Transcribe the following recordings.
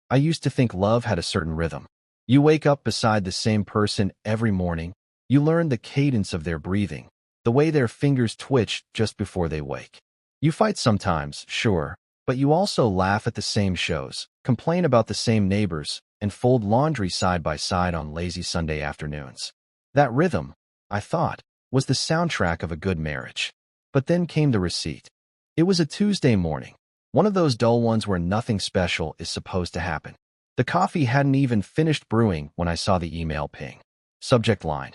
I used to think love had a certain rhythm. You wake up beside the same person every morning. You learn the cadence of their breathing, the way their fingers twitch just before they wake. You fight sometimes, sure, but you also laugh at the same shows, complain about the same neighbors, and fold laundry side by side on lazy Sunday afternoons. That rhythm, I thought, was the soundtrack of a good marriage. But then came the receipt. It was a Tuesday morning, one of those dull ones where nothing special is supposed to happen. The coffee hadn't even finished brewing when I saw the email ping. Subject line: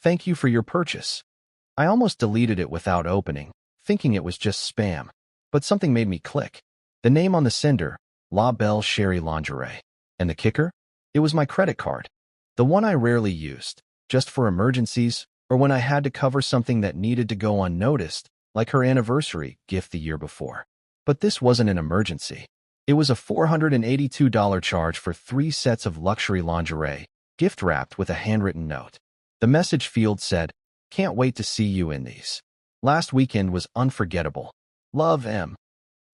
"Thank you for your purchase." I almost deleted it without opening, thinking it was just spam. But something made me click. The name on the sender, La Belle Cherie Lingerie. And the kicker? It was my credit card. The one I rarely used, just for emergencies or when I had to cover something that needed to go unnoticed, like her anniversary gift the year before. But this wasn't an emergency. It was a $482 charge for 3 sets of luxury lingerie, gift-wrapped with a handwritten note. The message field said, "Can't wait to see you in these. Last weekend was unforgettable. Love, M."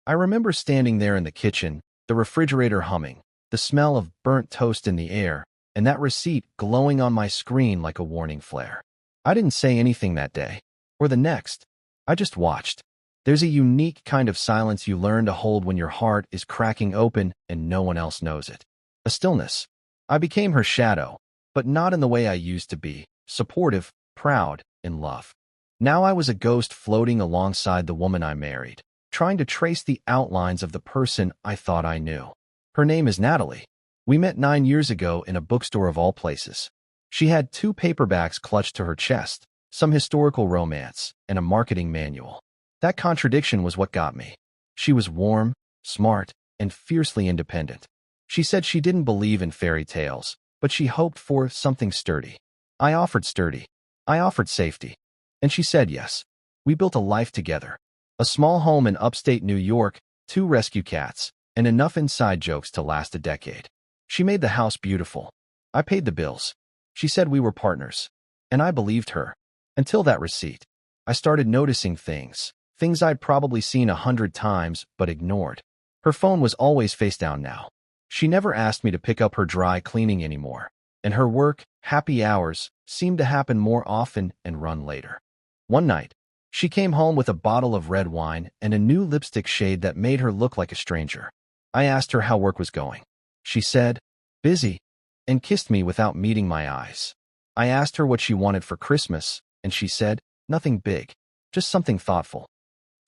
I remember standing there in the kitchen, the refrigerator humming, the smell of burnt toast in the air, and that receipt glowing on my screen like a warning flare. I didn't say anything that day, or the next. I just watched. There's a unique kind of silence you learn to hold when your heart is cracking open and no one else knows it. A stillness. I became her shadow, but not in the way I used to be, supportive, proud, in love. Now I was a ghost floating alongside the woman I married, trying to trace the outlines of the person I thought I knew. Her name is Natalie. We met 9 years ago in a bookstore of all places. She had 2 paperbacks clutched to her chest, some historical romance, and a marketing manual. That contradiction was what got me. She was warm, smart, and fiercely independent. She said she didn't believe in fairy tales, but she hoped for something sturdy. I offered sturdy. I offered safety. And she said yes. We built a life together. A small home in upstate New York, 2 rescue cats, and enough inside jokes to last a decade. She made the house beautiful. I paid the bills. She said we were partners. And I believed her. Until that receipt. I started noticing things I'd probably seen 100 times but ignored. Her phone was always face down now. She never asked me to pick up her dry cleaning anymore. And her work, happy hours, seemed to happen more often and run later. One night, she came home with a bottle of red wine and a new lipstick shade that made her look like a stranger. I asked her how work was going. She said, "Busy," and kissed me without meeting my eyes. I asked her what she wanted for Christmas, and she said, "Nothing big, just something thoughtful."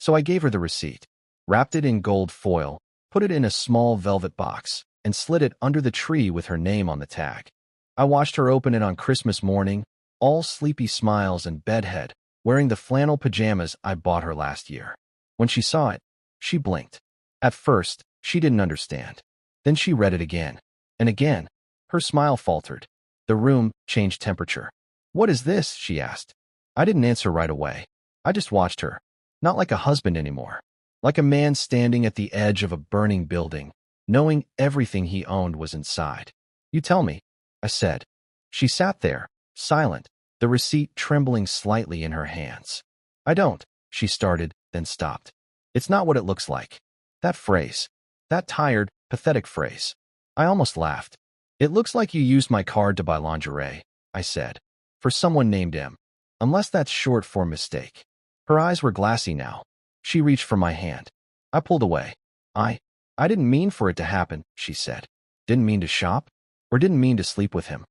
So I gave her the receipt, wrapped it in gold foil, put it in a small velvet box, and slid it under the tree with her name on the tag. I watched her open it on Christmas morning, all sleepy smiles and bedhead, wearing the flannel pajamas I bought her last year. When she saw it, she blinked. At first, she didn't understand. Then she read it again. And again. Her smile faltered. The room changed temperature. "What is this?" she asked. I didn't answer right away. I just watched her. Not like a husband anymore. Like a man standing at the edge of a burning building, knowing everything he owned was inside. "You tell me," I said. She sat there, silent, the receipt trembling slightly in her hands. "I don't," she started, then stopped. "It's not what it looks like." That phrase. That tired, pathetic phrase. I almost laughed. "It looks like you used my card to buy lingerie," I said. "For someone named M. Unless that's short for mistake." Her eyes were glassy now. She reached for my hand. I pulled away. I didn't mean for it to happen," she said. "Didn't mean to shop? Or didn't mean to sleep with him?"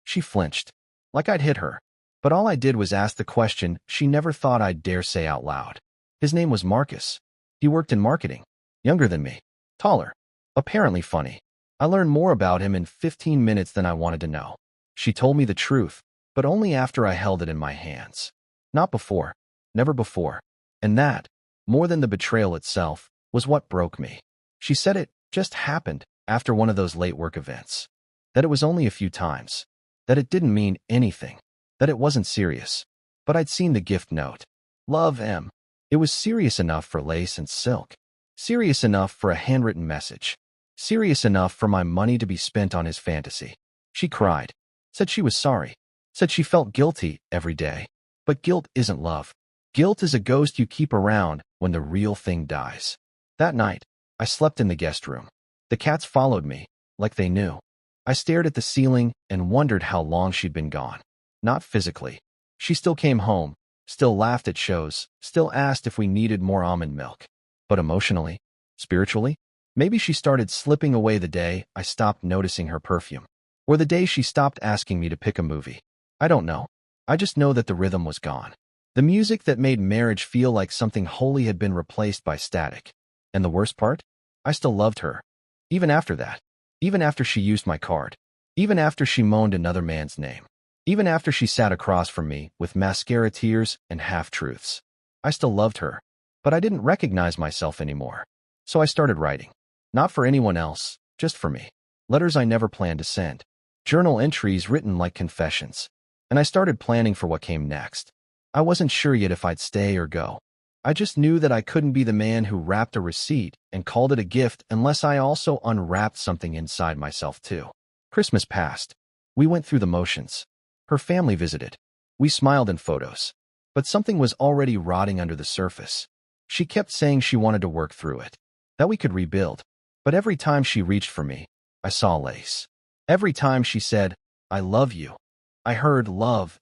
She flinched, like I'd hit her. But all I did was ask the question she never thought I'd dare say out loud. His name was Marcus. He worked in marketing. Younger than me. Taller. Apparently funny. I learned more about him in 15 minutes than I wanted to know. She told me the truth, but only after I held it in my hands. Not before. Never before. And that, more than the betrayal itself, was what broke me. She said it just happened after one of those late work events. That it was only a few times. That it didn't mean anything. That it wasn't serious. But I'd seen the gift note. "Love, M." It was serious enough for lace and silk. Serious enough for a handwritten message. Serious enough for my money to be spent on his fantasy. She cried. Said she was sorry. Said she felt guilty every day. But guilt isn't love. Guilt is a ghost you keep around when the real thing dies. That night, I slept in the guest room. The cats followed me, like they knew. I stared at the ceiling and wondered how long she'd been gone. Not physically. She still came home, still laughed at shows, still asked if we needed more almond milk. But emotionally, spiritually, maybe she started slipping away the day I stopped noticing her perfume. Or the day she stopped asking me to pick a movie. I don't know. I just know that the rhythm was gone. The music that made marriage feel like something holy had been replaced by static. And the worst part? I still loved her. Even after that. Even after she used my card. Even after she moaned another man's name. Even after she sat across from me with mascara tears and half-truths. I still loved her. But I didn't recognize myself anymore. So I started writing. Not for anyone else, just for me. Letters I never planned to send. Journal entries written like confessions. And I started planning for what came next. I wasn't sure yet if I'd stay or go. I just knew that I couldn't be the man who wrapped a receipt and called it a gift unless I also unwrapped something inside myself too. Christmas passed. We went through the motions. Her family visited. We smiled in photos. But something was already rotting under the surface. She kept saying she wanted to work through it. That we could rebuild. But every time she reached for me, I saw lace. Every time she said, "I love you," I heard love,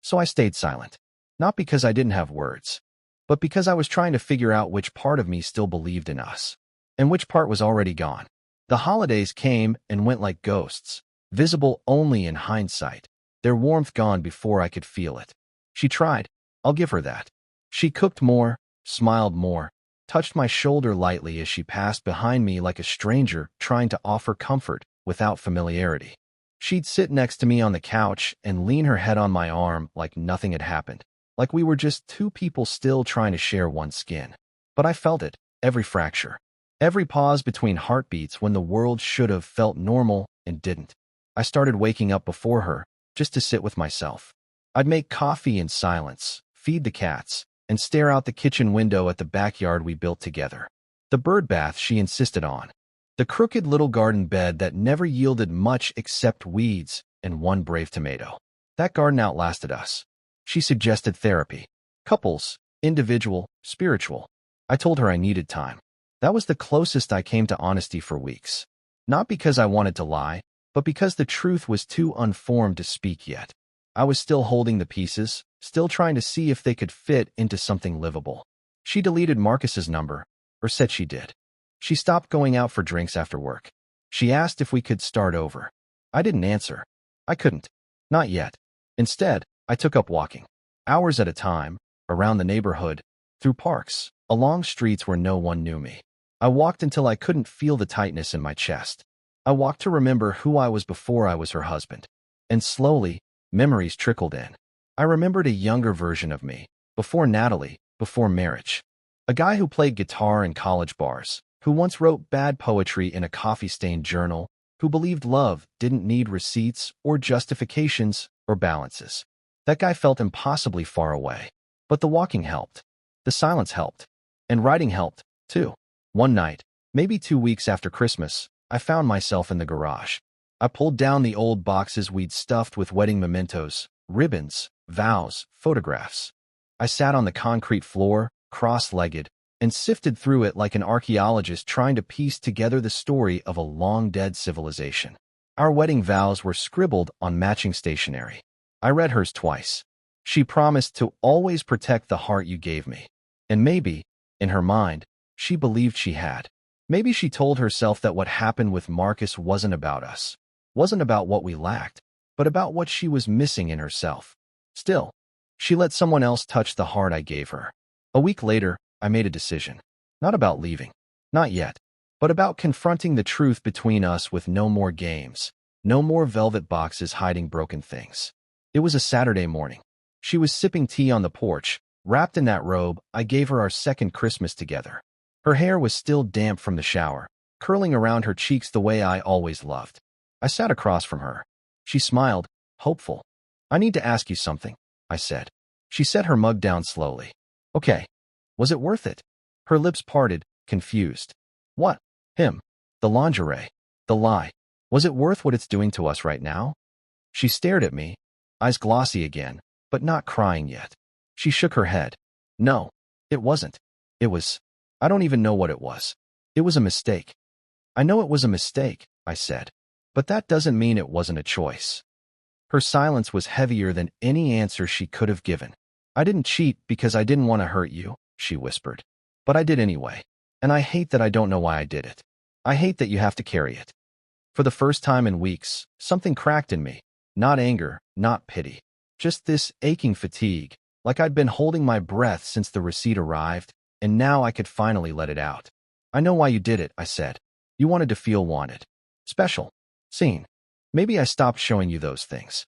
So I stayed silent. Not because I didn't have words, but because I was trying to figure out which part of me still believed in us, and which part was already gone. The holidays came and went like ghosts, visible only in hindsight, their warmth gone before I could feel it. She tried. I'll give her that. She cooked more, smiled more, touched my shoulder lightly as she passed behind me like a stranger trying to offer comfort without familiarity. She'd sit next to me on the couch and lean her head on my arm like nothing had happened. Like we were just two people still trying to share one skin. But I felt it, every fracture. Every pause between heartbeats when the world should have felt normal and didn't. I started waking up before her, just to sit with myself. I'd make coffee in silence, feed the cats, and stare out the kitchen window at the backyard we built together. The bird bath she insisted on. The crooked little garden bed that never yielded much except weeds and one brave tomato. That garden outlasted us. She suggested therapy. Couples, individual, spiritual. I told her I needed time. That was the closest I came to honesty for weeks. Not because I wanted to lie, but because the truth was too unformed to speak yet. I was still holding the pieces, still trying to see if they could fit into something livable. She deleted Marcus's number, or said she did. She stopped going out for drinks after work. She asked if we could start over. I didn't answer. I couldn't. Not yet. Instead, I took up walking. Hours at a time, around the neighborhood, through parks, along streets where no one knew me. I walked until I couldn't feel the tightness in my chest. I walked to remember who I was before I was her husband. And slowly, memories trickled in. I remembered a younger version of me, before Natalie, before marriage. A guy who played guitar in college bars, who once wrote bad poetry in a coffee-stained journal, who believed love didn't need receipts or justifications or balances. That guy felt impossibly far away. But the walking helped. The silence helped. And writing helped, too. One night, maybe 2 weeks after Christmas, I found myself in the garage. I pulled down the old boxes we'd stuffed with wedding mementos, ribbons, vows, photographs. I sat on the concrete floor, cross-legged, and sifted through it like an archaeologist trying to piece together the story of a long-dead civilization. Our wedding vows were scribbled on matching stationery. I read hers twice. She promised to always protect the heart you gave me. And maybe, in her mind, she believed she had. Maybe she told herself that what happened with Marcus wasn't about us, wasn't about what we lacked, but about what she was missing in herself. Still, she let someone else touch the heart I gave her. A week later, I made a decision. Not about leaving. Not yet. But about confronting the truth between us with no more games. No more velvet boxes hiding broken things. It was a Saturday morning. She was sipping tea on the porch. Wrapped in that robe, I gave her our second Christmas together. Her hair was still damp from the shower, curling around her cheeks the way I always loved. I sat across from her. She smiled, hopeful. "I need to ask you something," I said. She set her mug down slowly. "Okay. Was it worth it?" Her lips parted, confused. "What?" "Him. The lingerie. The lie. Was it worth what it's doing to us right now?" She stared at me, eyes glossy again, but not crying yet. She shook her head. "No, it wasn't. It was... I don't even know what it was. It was a mistake." "I know it was a mistake," I said. But that doesn't mean it wasn't a choice. Her silence was heavier than any answer she could have given. I didn't cheat because I didn't want to hurt you, she whispered. But I did anyway. And I hate that I don't know why I did it. I hate that you have to carry it. For the first time in weeks, something cracked in me. Not anger, not pity. Just this aching fatigue, like I'd been holding my breath since the receipt arrived, and now I could finally let it out. I know why you did it, I said. You wanted to feel wanted. Special. Seen. Maybe I stopped showing you those things.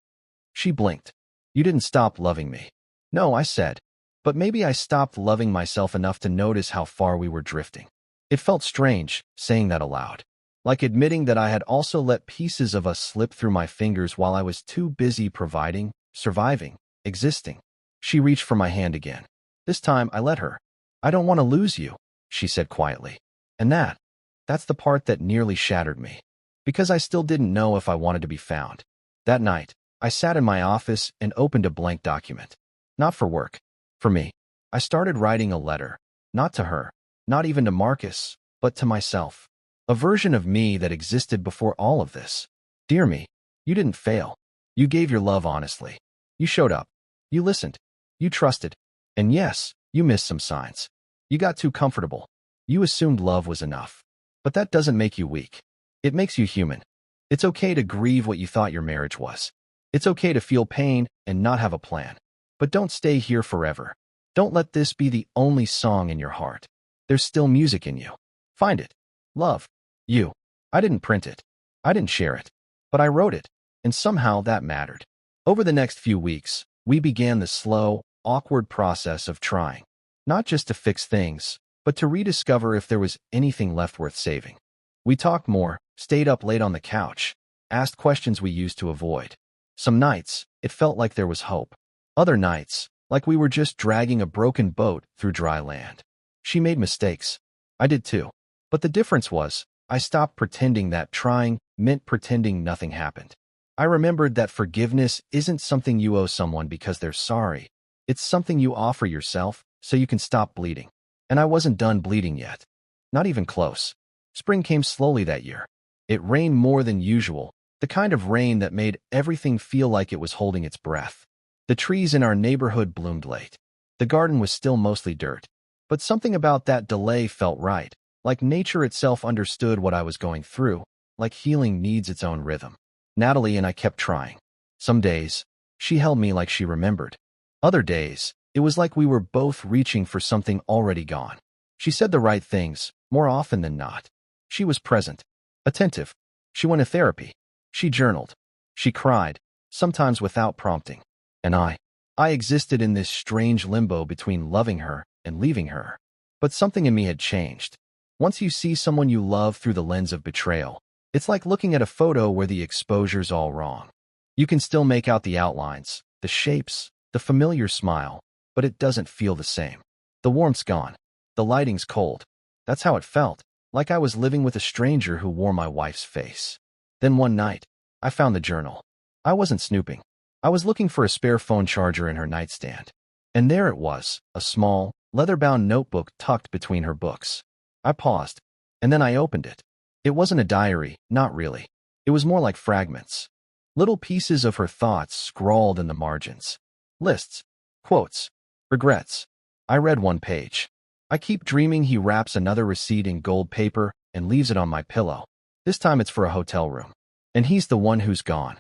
She blinked. You didn't stop loving me. No, I said. But maybe I stopped loving myself enough to notice how far we were drifting. It felt strange, saying that aloud. Like admitting that I had also let pieces of us slip through my fingers while I was too busy providing, surviving, existing. She reached for my hand again. This time, I let her. I don't want to lose you, she said quietly. And that's the part that nearly shattered me. Because I still didn't know if I wanted to be found. That night, I sat in my office and opened a blank document. Not for work. For me. I started writing a letter. Not to her. Not even to Marcus. But to myself. A version of me that existed before all of this. Dear me, you didn't fail. You gave your love honestly. You showed up. You listened. You trusted. And yes, you missed some signs. You got too comfortable. You assumed love was enough. But that doesn't make you weak. It makes you human. It's okay to grieve what you thought your marriage was. It's okay to feel pain and not have a plan. But don't stay here forever. Don't let this be the only song in your heart. There's still music in you. Find it. Love. You. I didn't print it. I didn't share it. But I wrote it. And somehow that mattered. Over the next few weeks, we began the slow, awkward process of trying. Not just to fix things, but to rediscover if there was anything left worth saving. We talked more, stayed up late on the couch, asked questions we used to avoid. Some nights, it felt like there was hope. Other nights, like we were just dragging a broken boat through dry land. She made mistakes. I did too. But the difference was, I stopped pretending that trying meant pretending nothing happened. I remembered that forgiveness isn't something you owe someone because they're sorry. It's something you offer yourself so you can stop bleeding. And I wasn't done bleeding yet. Not even close. Spring came slowly that year. It rained more than usual, the kind of rain that made everything feel like it was holding its breath. The trees in our neighborhood bloomed late. The garden was still mostly dirt. But something about that delay felt right, like nature itself understood what I was going through, like healing needs its own rhythm. Natalie and I kept trying. Some days, she held me like she remembered. Other days, it was like we were both reaching for something already gone. She said the right things, more often than not. She was present, attentive. She went to therapy. She journaled. She cried, sometimes without prompting. And I existed in this strange limbo between loving her and leaving her. But something in me had changed. Once you see someone you love through the lens of betrayal, it's like looking at a photo where the exposure's all wrong. You can still make out the outlines, the shapes, the familiar smile, but it doesn't feel the same. The warmth's gone. The lighting's cold. That's how it felt, like I was living with a stranger who wore my wife's face. Then one night, I found the journal. I wasn't snooping. I was looking for a spare phone charger in her nightstand. And there it was, a small, leather-bound notebook tucked between her books. I paused, and then I opened it. It wasn't a diary, not really. It was more like fragments. Little pieces of her thoughts scrawled in the margins. Lists, quotes, regrets. I read one page. I keep dreaming he wraps another receipt in gold paper and leaves it on my pillow. This time it's for a hotel room. And he's the one who's gone.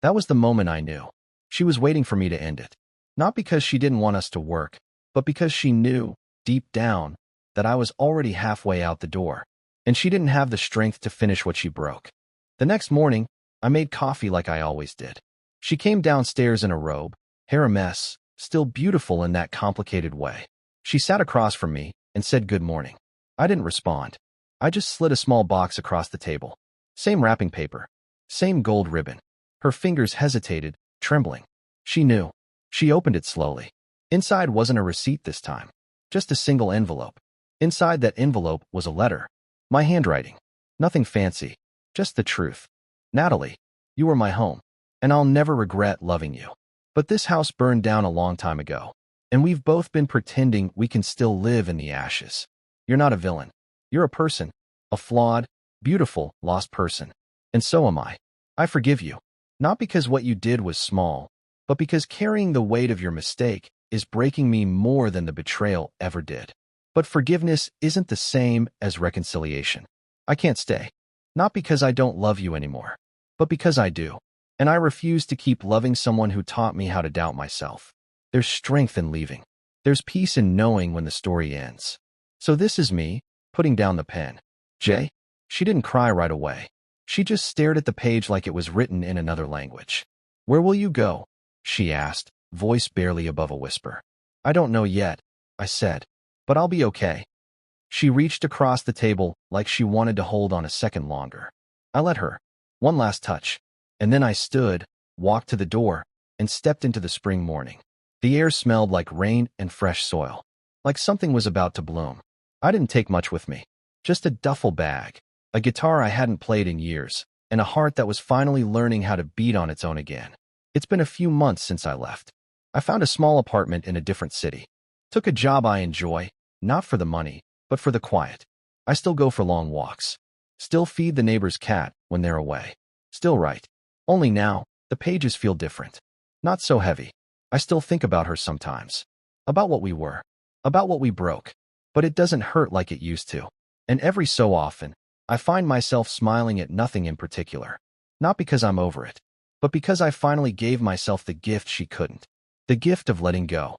That was the moment I knew. She was waiting for me to end it. Not because she didn't want us to work, but because she knew, deep down, that I was already halfway out the door. And she didn't have the strength to finish what she broke. The next morning, I made coffee like I always did. She came downstairs in a robe, hair a mess, still beautiful in that complicated way. She sat across from me and said good morning. I didn't respond. I just slid a small box across the table. Same wrapping paper. Same gold ribbon. Her fingers hesitated, trembling. She knew. She opened it slowly. Inside wasn't a receipt this time. Just a single envelope. Inside that envelope was a letter. My handwriting. Nothing fancy. Just the truth. Natalie, you were my home. And I'll never regret loving you. But this house burned down a long time ago. And we've both been pretending we can still live in the ashes. You're not a villain. You're a person. A flawed, beautiful, lost person. And so am I. I forgive you. Not because what you did was small, but because carrying the weight of your mistake is breaking me more than the betrayal ever did. But forgiveness isn't the same as reconciliation. I can't stay. Not because I don't love you anymore, but because I do. And I refuse to keep loving someone who taught me how to doubt myself. There's strength in leaving. There's peace in knowing when the story ends. So this is me, putting down the pen. Jay? She didn't cry right away. She just stared at the page like it was written in another language. Where will you go? She asked, voice barely above a whisper. I don't know yet, I said, but I'll be okay. She reached across the table like she wanted to hold on a second longer. I let her. One last touch. And then I stood, walked to the door, and stepped into the spring morning. The air smelled like rain and fresh soil, like something was about to bloom. I didn't take much with me. Just a duffel bag, a guitar I hadn't played in years, and a heart that was finally learning how to beat on its own again. It's been a few months since I left. I found a small apartment in a different city. Took a job I enjoy, not for the money, but for the quiet. I still go for long walks. Still feed the neighbor's cat when they're away. Still write. Only now, the pages feel different. Not so heavy. I still think about her sometimes. About what we were. About what we broke. But it doesn't hurt like it used to. And every so often, I find myself smiling at nothing in particular. Not because I'm over it, but because I finally gave myself the gift she couldn't. The gift of letting go.